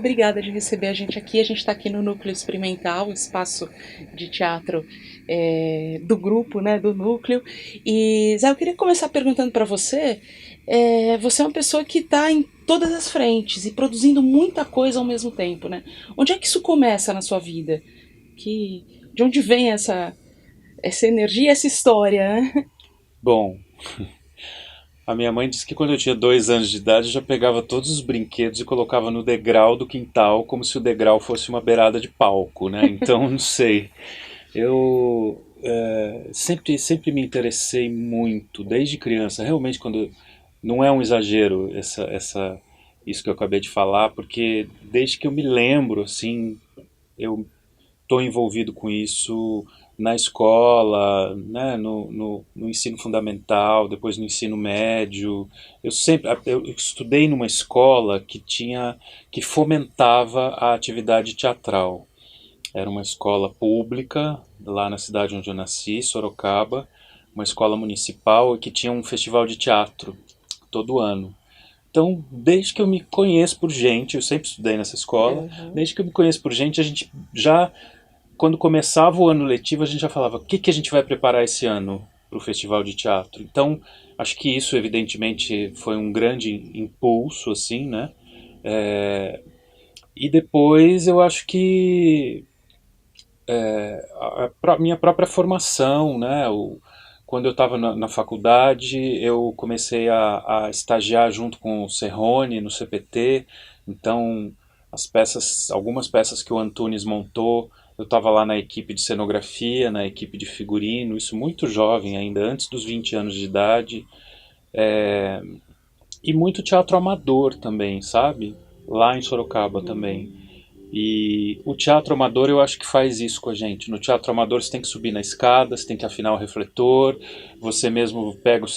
obrigada de receber a gente aqui. A gente está aqui no Núcleo Experimental, o espaço de teatro do grupo, né, do Núcleo. E, Zé, eu queria começar perguntando para você. Você é uma pessoa que está em todas as frentes e produzindo muita coisa ao mesmo tempo, né? Onde é que isso começa na sua vida? De onde vem essa energia, essa história, né? Bom, a minha mãe disse que quando eu tinha 2 anos de idade eu já pegava todos os brinquedos e colocava no degrau do quintal, como se o degrau fosse uma beirada de palco, né? Então, não sei. Eu sempre me interessei muito, desde criança. Realmente, quando não é um exagero isso que eu acabei de falar, porque desde que eu me lembro, assim, eu estou envolvido com isso na escola, né, no ensino fundamental, depois no ensino médio. Eu estudei numa escola que fomentava a atividade teatral. Era uma escola pública lá na cidade onde eu nasci, Sorocaba, uma escola municipal que tinha um festival de teatro todo ano. Então, desde que eu me conheço por gente, eu sempre estudei nessa escola, Uhum. desde que eu me conheço por gente, a gente já quando começava o ano letivo, a gente já falava o que a gente vai preparar esse ano para o festival de teatro. Então, acho que isso, evidentemente, foi um grande impulso, assim, né? E depois eu acho que a minha própria formação, né? Quando eu estava na faculdade, eu comecei a estagiar junto com o Serrone no CPT, então algumas peças que o Antunes montou, eu estava lá na equipe de cenografia, na equipe de figurino, isso muito jovem ainda, antes dos 20 anos de idade, e muito teatro amador também, sabe? Lá em Sorocaba também. Uhum. E o teatro amador eu acho que faz isso com a gente. No teatro amador você tem que subir na escada, você tem que afinar o refletor, você mesmo pega os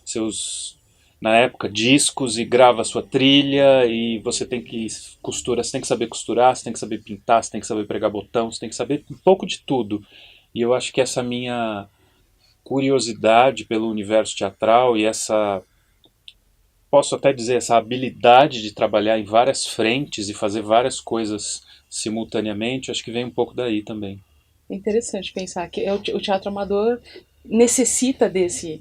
seus na época, discos e grava a sua trilha e você tem que costurar, você tem que saber costurar, você tem que saber pintar, você tem que saber pregar botão, você tem que saber um pouco de tudo. E eu acho que essa minha curiosidade pelo universo teatral e essa, posso até dizer, essa habilidade de trabalhar em várias frentes e fazer várias coisas simultaneamente, acho que vem um pouco daí também. É interessante pensar que o teatro amador necessita desse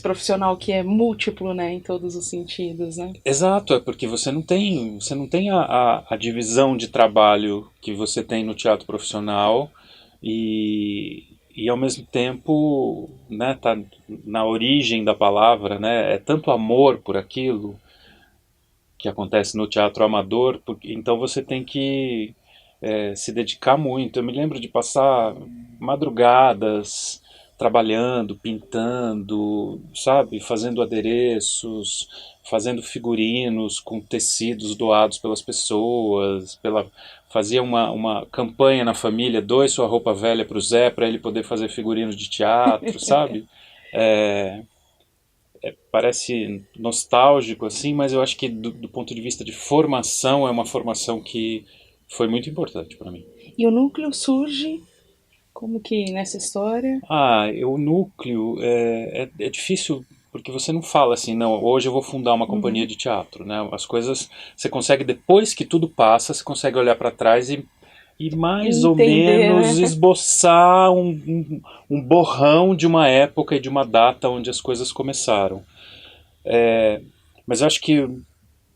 profissional que é múltiplo, né, em todos os sentidos, né? Exato, é porque você não tem a divisão de trabalho que você tem no teatro profissional e ao mesmo tempo, né, tá na origem da palavra, né, é tanto amor por aquilo que acontece no teatro amador, então você tem que se dedicar muito. Eu me lembro de passar madrugadas trabalhando, pintando, sabe, fazendo adereços, fazendo figurinos com tecidos doados pelas pessoas, fazia uma campanha na família, doe sua roupa velha para o Zé para ele poder fazer figurinos de teatro, sabe? É, parece nostálgico assim, mas eu acho que do ponto de vista de formação é uma formação que foi muito importante para mim. E o núcleo surge como que nessa história? O núcleo é difícil porque você não fala assim, não, hoje eu vou fundar uma companhia Uhum. de teatro, né? As coisas você consegue depois que tudo passa, você consegue olhar para trás e mais ou Entender, menos né? esboçar um borrão de uma época e de uma data onde as coisas começaram. Mas eu acho que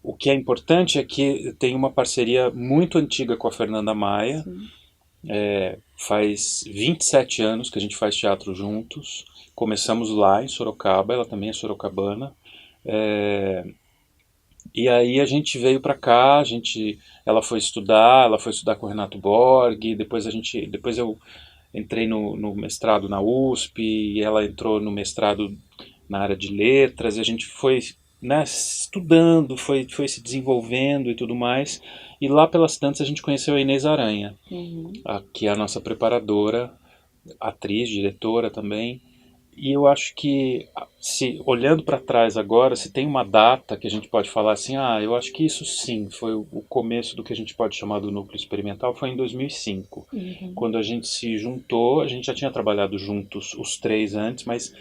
o que é importante é que tem uma parceria muito antiga com a Fernanda Maia. Sim. Faz 27 anos que a gente faz teatro juntos. Começamos lá em Sorocaba, ela também é sorocabana. E aí a gente veio para cá, ela foi estudar com o Renato Borg, depois eu entrei no mestrado na USP, e ela entrou no mestrado na área de letras, e a gente foi, né, estudando, foi se desenvolvendo e tudo mais. E lá pelas tantas a gente conheceu a Inês Aranha, Uhum. que é a nossa preparadora, atriz, diretora também. E eu acho que, se olhando para trás agora, se tem uma data que a gente pode falar assim, eu acho que isso sim foi o começo do que a gente pode chamar do núcleo experimental, foi em 2005, Uhum. quando a gente se juntou. A gente já tinha trabalhado juntos os três antes, mas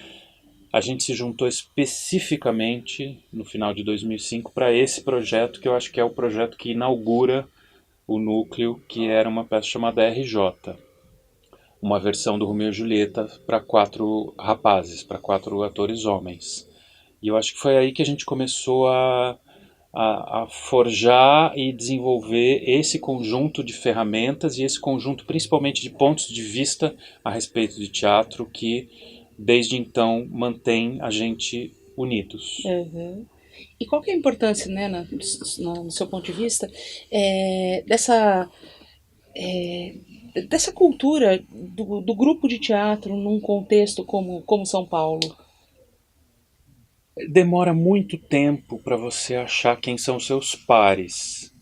a gente se juntou especificamente no final de 2005 para esse projeto, que eu acho que é o projeto que inaugura o núcleo, que era uma peça chamada RJ, uma versão do Romeu e Julieta para 4 rapazes, para 4 atores homens. E eu acho que foi aí que a gente começou a forjar e desenvolver esse conjunto de ferramentas e esse conjunto principalmente de pontos de vista a respeito de teatro que desde então mantém a gente unidos. Uhum. E qual que é a importância, né, no seu ponto de vista, dessa, dessa cultura do grupo de teatro num contexto como São Paulo? Demora muito tempo para você achar quem são seus pares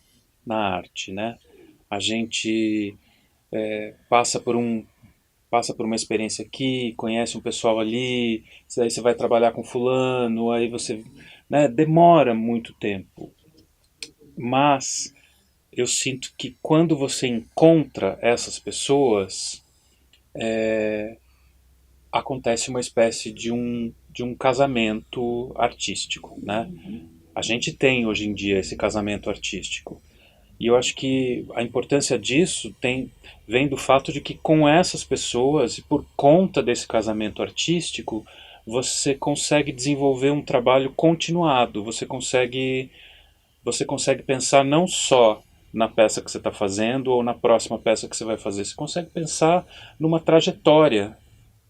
na arte, né? A gente passa por uma experiência aqui, conhece um pessoal ali, aí você vai trabalhar com fulano, aí você, né, demora muito tempo. Mas eu sinto que quando você encontra essas pessoas, acontece uma espécie de um casamento artístico, né? A gente tem hoje em dia esse casamento artístico. E eu acho que a importância disso vem do fato de que com essas pessoas, e por conta desse casamento artístico, você consegue desenvolver um trabalho continuado, você consegue pensar não só na peça que você está fazendo ou na próxima peça que você vai fazer, você consegue pensar numa trajetória,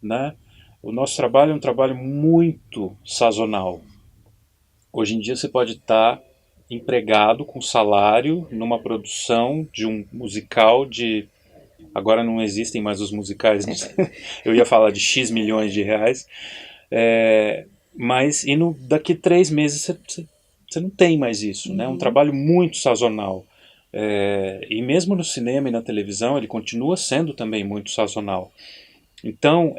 né? O nosso trabalho é um trabalho muito sazonal. Hoje em dia você pode estar empregado com salário numa produção de um musical de... Agora não existem mais os musicais, eu ia falar de X milhões de reais, mas daqui 3 meses você não tem mais isso, né? É um trabalho muito sazonal. E mesmo no cinema e na televisão ele continua sendo também muito sazonal. Então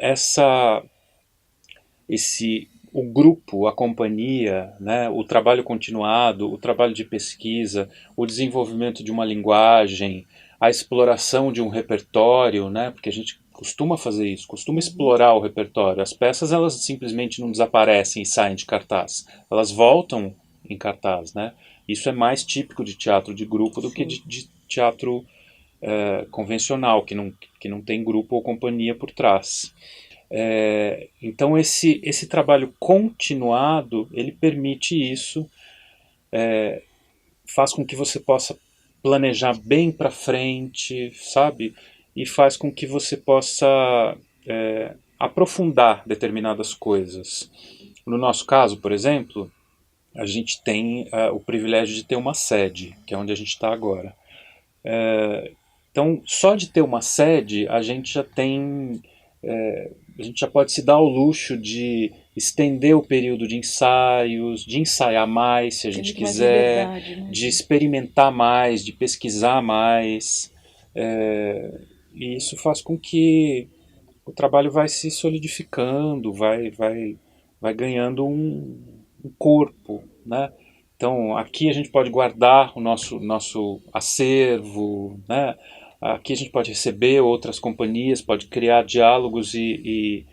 o grupo, a companhia, né, o trabalho continuado, o trabalho de pesquisa, o desenvolvimento de uma linguagem, a exploração de um repertório, né, porque a gente costuma fazer isso, costuma explorar o repertório. As peças elas simplesmente não desaparecem e saem de cartaz, elas voltam em cartaz, né? Isso é mais típico de teatro de grupo do que de teatro convencional, que não tem grupo ou companhia por trás. Então esse trabalho continuado, ele permite isso, faz com que você possa planejar bem para frente, sabe? E faz com que você possa aprofundar determinadas coisas. No nosso caso, por exemplo, a gente tem o privilégio de ter uma sede, que é onde a gente está agora. Então, só de ter uma sede, a gente já tem... a gente já pode se dar ao luxo de estender o período de ensaios, de ensaiar mais, se a gente quiser, né? de experimentar mais, de pesquisar mais. E isso faz com que o trabalho vai se solidificando, vai ganhando um corpo, né? Então, aqui a gente pode guardar o nosso acervo, né? Aqui a gente pode receber outras companhias, pode criar diálogos e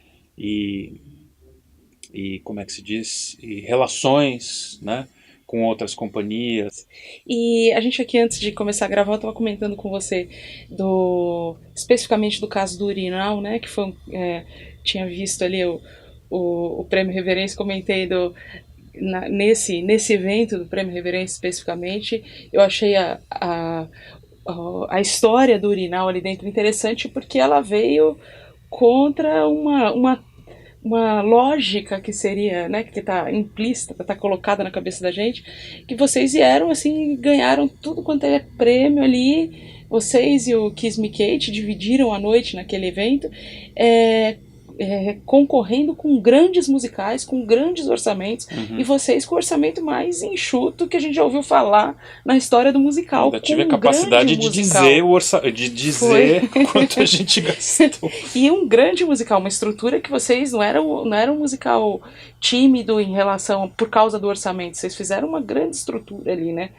como é que se diz? E relações, né? Com outras companhias. E a gente aqui, antes de começar a gravar, eu estava comentando com você especificamente do caso do Urinal, né? Que foi tinha visto ali o Prêmio Reverência, comentei nesse evento do Prêmio Reverência especificamente, eu achei a história do Urinal ali dentro interessante porque ela veio contra uma lógica que seria, né, que está implícita, está colocada na cabeça da gente, que vocês vieram assim, ganharam tudo quanto é prêmio ali, vocês e o Kiss Me Kate dividiram a noite naquele evento, concorrendo com grandes musicais, com grandes orçamentos, e vocês com o orçamento mais enxuto que a gente já ouviu falar na história do musical. Ainda tive a capacidade de dizer, quanto a gente gastou. E um grande musical, uma estrutura que vocês não era um musical tímido em relação, por causa do orçamento, vocês fizeram uma grande estrutura ali, né?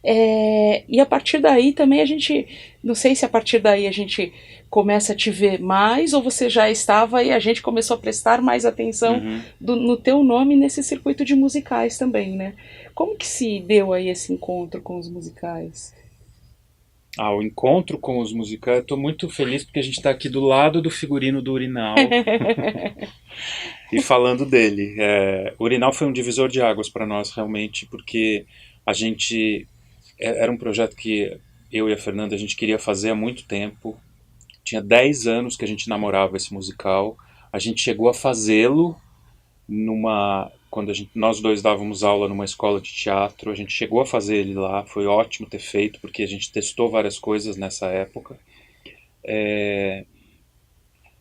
E a partir daí também a gente, não sei se a partir daí a gente começa a te ver mais, ou você já estava e a gente começou a prestar mais atenção no teu nome nesse circuito de musicais também, né? Como que se deu aí esse encontro com os musicais? O encontro com os musicais, eu tô muito feliz porque a gente tá aqui do lado do figurino do Urinal e falando dele. O Urinal foi um divisor de águas para nós, realmente, porque a gente... Era um projeto que eu e a Fernanda, a gente queria fazer há muito tempo. Tinha 10 anos que a gente namorava esse musical. A gente chegou a fazê-lo quando nós dois dávamos aula numa escola de teatro. A gente chegou a fazer ele lá, foi ótimo ter feito, porque a gente testou várias coisas nessa época.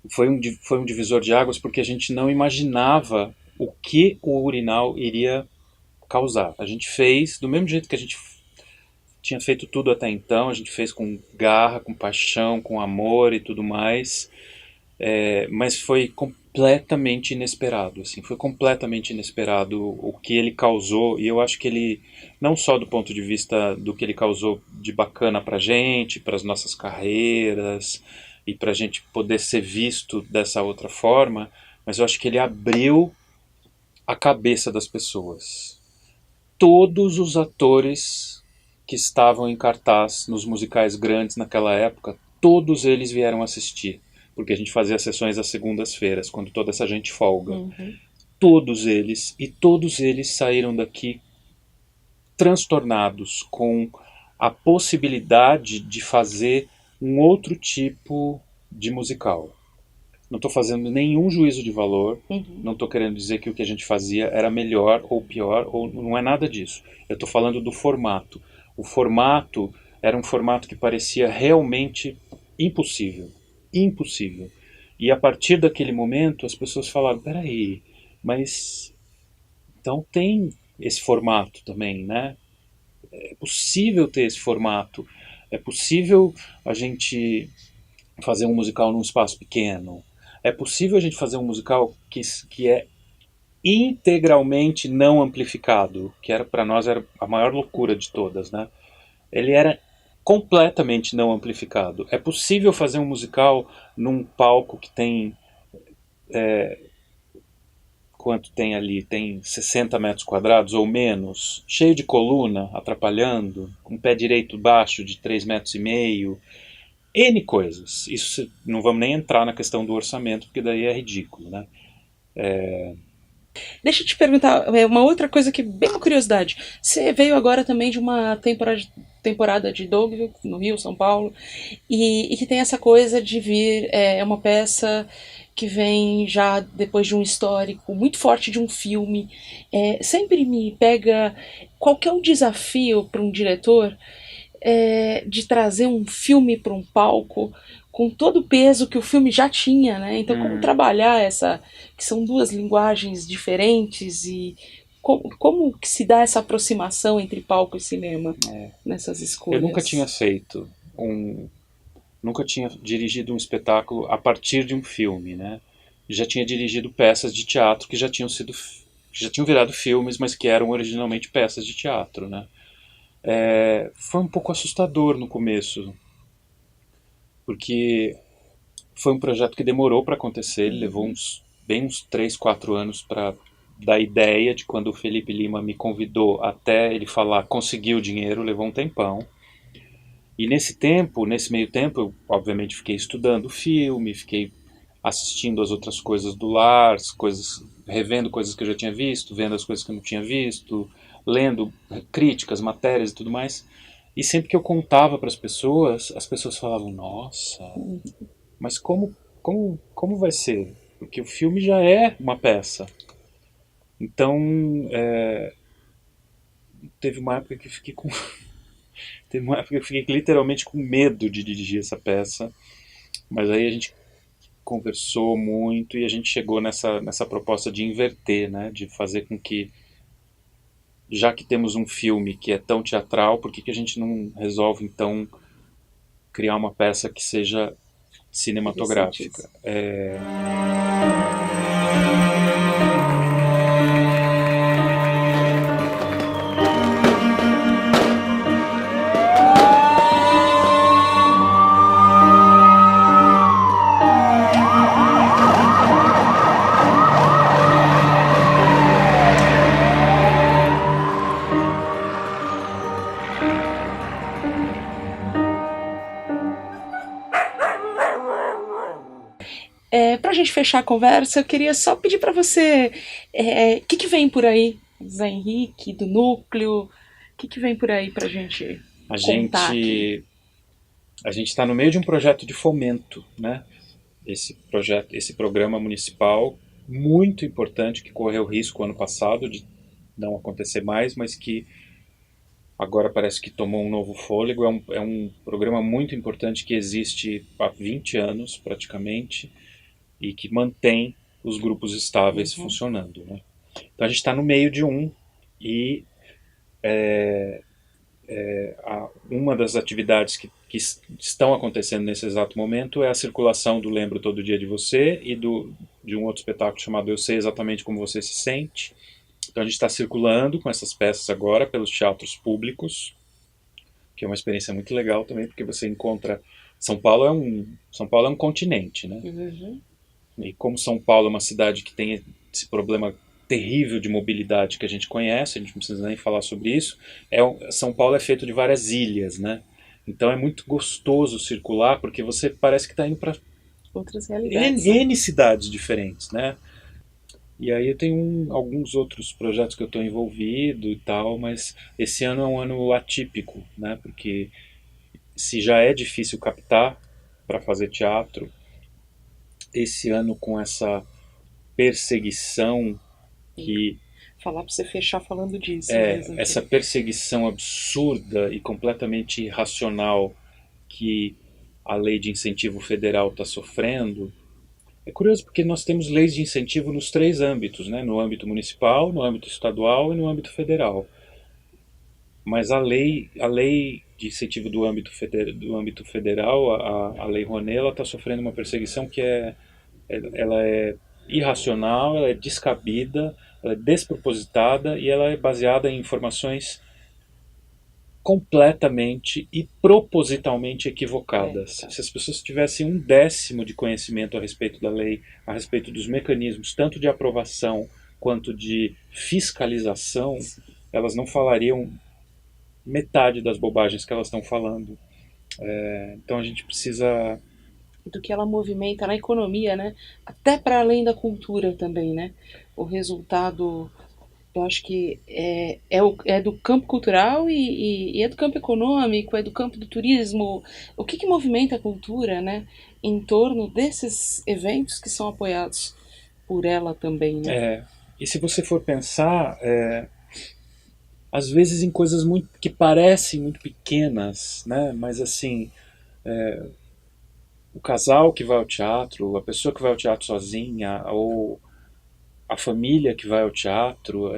Foi um divisor de águas porque a gente não imaginava o que o Urinal iria causar. A gente fez do mesmo jeito que a gente tinha feito tudo até então, a gente fez com garra, com paixão, com amor e tudo mais, mas foi completamente inesperado, assim, foi completamente inesperado o que ele causou, e eu acho que ele, não só do ponto de vista do que ele causou de bacana pra gente, para as nossas carreiras, e pra gente poder ser visto dessa outra forma, mas eu acho que ele abriu a cabeça das pessoas. Todos os atores que estavam em cartaz nos musicais grandes naquela época, todos eles vieram assistir, porque a gente fazia sessões às segundas-feiras, quando toda essa gente folga. Todos eles saíram daqui transtornados com a possibilidade de fazer um outro tipo de musical. Não estou fazendo nenhum juízo de valor, não estou querendo dizer que o que a gente fazia era melhor ou pior, ou não é nada disso. Eu estou falando do formato. O formato era um formato que parecia realmente impossível. Impossível. E a partir daquele momento as pessoas falaram, peraí, mas então tem esse formato também, né? É possível ter esse formato. É possível a gente fazer um musical num espaço pequeno. É possível a gente fazer um musical que é integralmente não amplificado, que era para nós era a maior loucura de todas, né? Ele era completamente não amplificado. É possível fazer um musical num palco que tem quanto tem ali? Tem 60 metros quadrados ou menos, cheio de coluna, atrapalhando, com pé direito baixo de 3,5 metros. N coisas. Isso não vamos nem entrar na questão do orçamento, porque daí é ridículo, né? Deixa eu te perguntar uma outra coisa que bem uma curiosidade. Você veio agora também de uma temporada de Dogville, no Rio, São Paulo, e que tem essa coisa de vir uma peça que vem já depois de um histórico muito forte de um filme. Sempre me pega qual que é o desafio para um diretor de trazer um filme para um palco com todo o peso que o filme já tinha, né? Então, como trabalhar que são duas linguagens diferentes e como que se dá essa aproximação entre palco e cinema nessas escolhas? Eu nunca tinha feito nunca tinha dirigido um espetáculo a partir de um filme, né? Já tinha dirigido peças de teatro que já tinham virado filmes, mas que eram originalmente peças de teatro, né? Foi um pouco assustador no começo, porque foi um projeto que demorou para acontecer, ele levou uns 3, 4 anos para da ideia de quando o Felipe Lima me convidou até ele falar conseguiu o dinheiro, levou um tempão. E nesse meio tempo, eu obviamente fiquei estudando o filme, fiquei assistindo as outras coisas do lar, revendo coisas que eu já tinha visto, vendo as coisas que eu não tinha visto, lendo críticas, matérias e tudo mais. E sempre que eu contava para as pessoas falavam, nossa, mas como vai ser? Porque o filme já é uma peça. Então, teve uma época que eu fiquei teve uma época que eu fiquei literalmente com medo de dirigir essa peça, mas aí a gente conversou muito e a gente chegou nessa proposta de inverter, né? De fazer com que, já que temos um filme que é tão teatral, por que a gente não resolve então criar uma peça que seja cinematográfica? pra gente fechar a conversa, eu queria só pedir para você, o que vem por aí, Zé Henrique, do Núcleo, o que vem por aí pra gente contar aqui? A gente está no meio de um projeto de fomento, né? Esse programa municipal muito importante que correu risco ano passado de não acontecer mais, mas que agora parece que tomou um novo fôlego. É um programa muito importante que existe há 20 anos praticamente e que mantém os grupos estáveis funcionando, né? Então a gente está no meio de e uma das atividades que estão acontecendo nesse exato momento é a circulação do Lembro Todo Dia de Você e de um outro espetáculo chamado Eu Sei Exatamente Como Você Se Sente. Então a gente está circulando com essas peças agora pelos teatros públicos, que é uma experiência muito legal também, porque você encontra... São Paulo é um continente, né? Uhum. E como São Paulo é uma cidade que tem esse problema terrível de mobilidade que a gente conhece, a gente não precisa nem falar sobre isso, São Paulo é feito de várias ilhas, né? Então é muito gostoso circular, porque você parece que está indo para outras realidades, N cidades diferentes, né? E aí eu tenho alguns outros projetos que eu estou envolvido e tal, mas esse ano é um ano atípico, né? Porque se já é difícil captar para fazer teatro, esse ano com essa perseguição que... Falar para você fechar falando disso. Mesmo, essa perseguição absurda e completamente irracional que a lei de incentivo federal está sofrendo. É curioso porque nós temos leis de incentivo nos 3 âmbitos, né? No âmbito municipal, no âmbito estadual e no âmbito federal. Mas a lei de incentivo do âmbito federal, a Lei Rouanet, ela está sofrendo uma perseguição que ela é irracional, ela é descabida, ela é despropositada e ela é baseada em informações completamente e propositalmente equivocadas. Se as pessoas tivessem 1/10 de conhecimento a respeito da lei, a respeito dos mecanismos, tanto de aprovação quanto de fiscalização, elas não falariam metade das bobagens que elas estão falando. Então a gente precisa... do que ela movimenta na economia, né? Até para além da cultura também, né? O resultado, eu acho que é do campo cultural e é do campo econômico, é do campo do turismo. O que movimenta a cultura, né? Em torno desses eventos que são apoiados por ela também, né? E se você for pensar, às vezes em coisas que parecem muito pequenas, né? Mas assim, o casal que vai ao teatro, a pessoa que vai ao teatro sozinha, ou a família que vai ao teatro,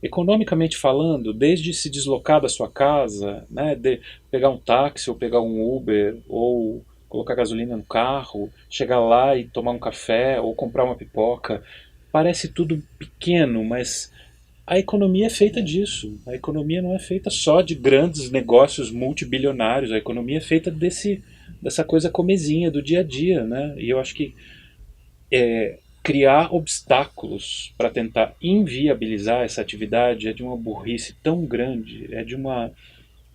economicamente falando, desde se deslocar da sua casa, né, de pegar um táxi ou pegar um Uber, ou colocar gasolina no carro, chegar lá e tomar um café ou comprar uma pipoca, parece tudo pequeno, mas a economia é feita disso. A economia não é feita só de grandes negócios multibilionários, a economia é feita dessa coisa comezinha do dia a dia, né? E eu acho que criar obstáculos para tentar inviabilizar essa atividade é de uma burrice tão grande, é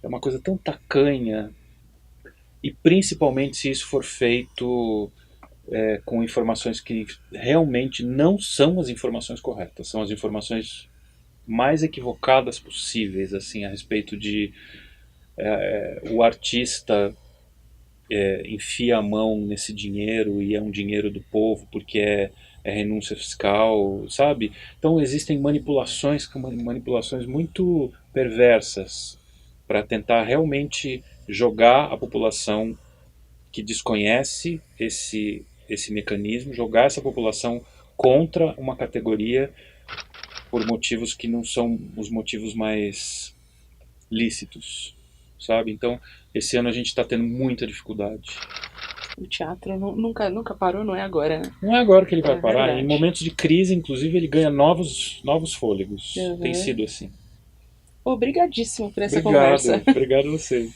uma coisa tão tacanha, e principalmente se isso for feito com informações que realmente não são as informações corretas, são as informações mais equivocadas possíveis, assim, a respeito de o artista enfia a mão nesse dinheiro e é um dinheiro do povo porque é renúncia fiscal, sabe? Então existem manipulações muito perversas para tentar realmente jogar a população que desconhece esse mecanismo, jogar essa população contra uma categoria por motivos que não são os motivos mais lícitos, sabe? Então esse ano a gente está tendo muita dificuldade. O teatro nunca parou, não é agora, né? Não é agora que ele vai parar. Verdade. Em momentos de crise, inclusive, ele ganha novos fôlegos. Tem sido assim. Obrigadíssimo por essa conversa. Obrigado a vocês.